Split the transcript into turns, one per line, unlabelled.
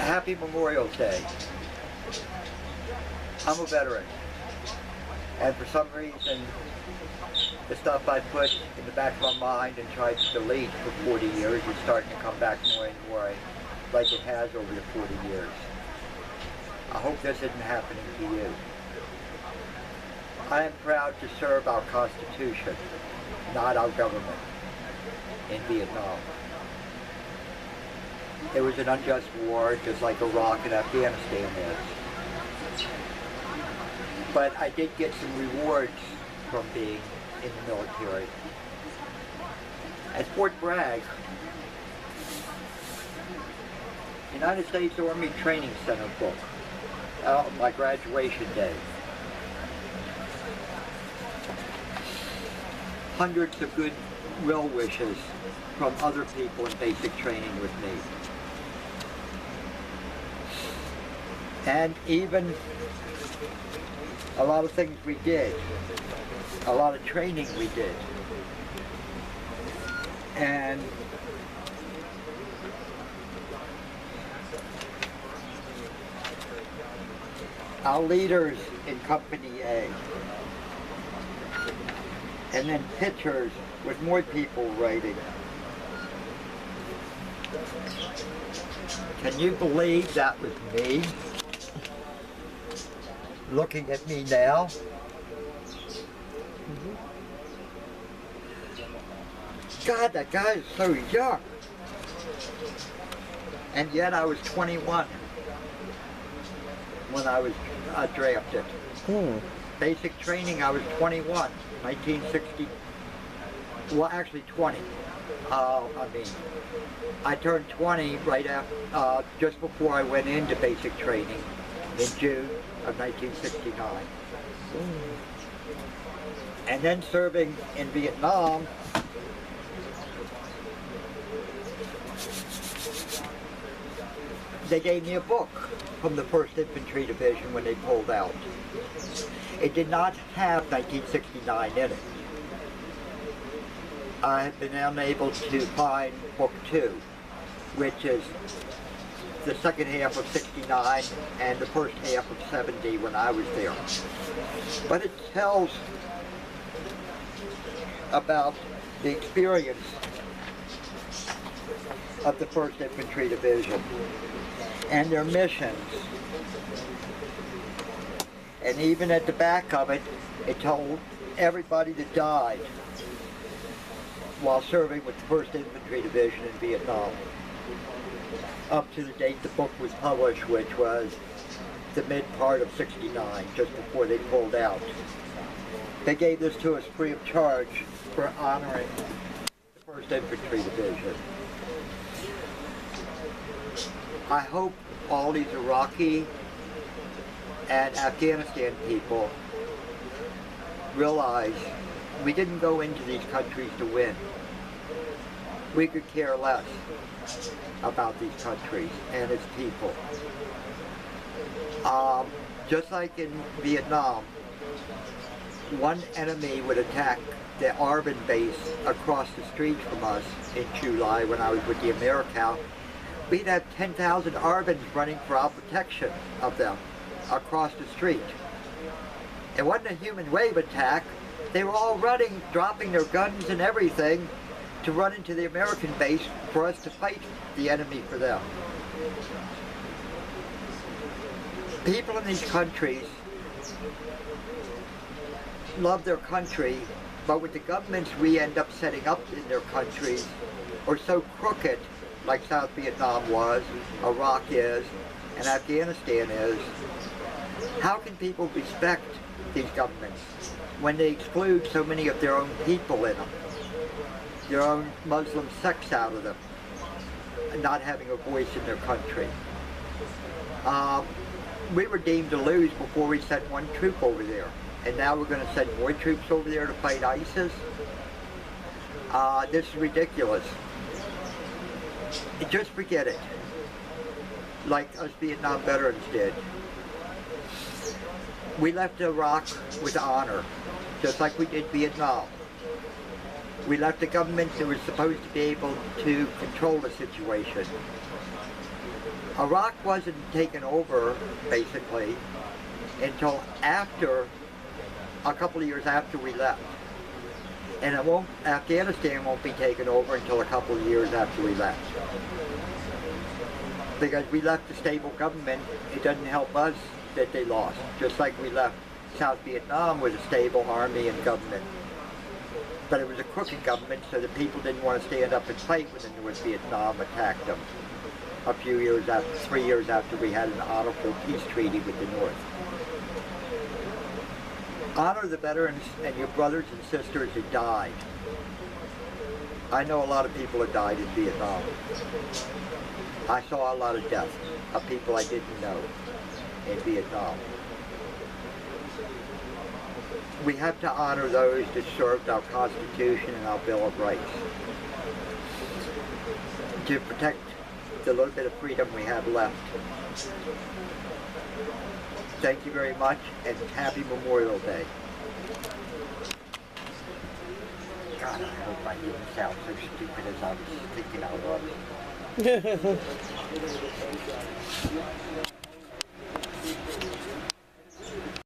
Happy Memorial Day. I'm a veteran, and for some reason the stuff I put in the back of my mind and tried to delete for 40 years is starting to come back more and more like it has over the 40 years. I hope this isn't happening to you. I am proud to serve our Constitution, not our government, in Vietnam. It was an unjust war, just like Iraq and Afghanistan is. But I did get some rewards from being in the military. At Fort Bragg, United States Army Training Center book, on my graduation day. Hundreds of good will wishes from other people in basic training with me. And even a lot of things we did, a lot of training we did. And our leaders in Company A, and then pictures with more people writing. Can you believe that was me? Looking at me now? God, that guy is so young. And yet I was 21 when I was drafted. Basic training, I was 21, 1960. Well, actually 20. I turned 20 right after, just before I went into basic training in June of 1969. And then serving in Vietnam, they gave me a book from the 1st Infantry Division when they pulled out. It did not have 1969 in it. I have been unable to find book 2, which is the second half of 69 and the first half of 70 when I was there. But it tells about the experience of the 1st Infantry Division and their missions. And even at the back of it, it told everybody that died while serving with the 1st Infantry Division in Vietnam, up to the date the book was published, which was the mid part of 69, just before they pulled out. They gave this to us free of charge for honoring the 1st Infantry Division. I hope all these Iraqi and Afghanistan people realize we didn't go into these countries to win. We could care less about these countries and its people. Just like in Vietnam, one enemy would attack the ARVN base across the street from us in July when I was with the AmeriCal. We'd have 10,000 ARVNs running for our protection of them across the street. It wasn't a human wave attack. They were all running, dropping their guns and everything to run into the American base for us to fight the enemy for them. People in these countries love their country, but with the governments we end up setting up in their countries are so crooked, like South Vietnam was, Iraq is, and Afghanistan is. How can people respect these governments when they exclude so many of their own people in them, their own Muslim sects out of them, and not having a voice in their country? We were deemed to lose before we sent one troop over there, and now we're going to send more troops over there to fight ISIS? This is ridiculous. Just forget it, like us Vietnam veterans did. We left Iraq with honor, just like we did Vietnam. We left a government that was supposed to be able to control the situation. Iraq wasn't taken over, basically, until after, a couple of years after we left. And Afghanistan won't be taken over until a couple of years after we left. Because we left a stable government, it doesn't help us that they lost. Just like we left South Vietnam with a stable army and government. But it was a crooked government, so the people didn't want to stand up and fight when the North Vietnam attacked them. A few years after, 3 years after we had an honorable peace treaty with the North. Honor the veterans and your brothers and sisters that died. I know a lot of people that died in Vietnam. I saw a lot of death of people I didn't know in Vietnam. We have to honor those that served our Constitution and our Bill of Rights to protect the little bit of freedom we have left. Thank you very much, and happy Memorial Day. God, I hope I didn't sound so stupid as I was thinking I was.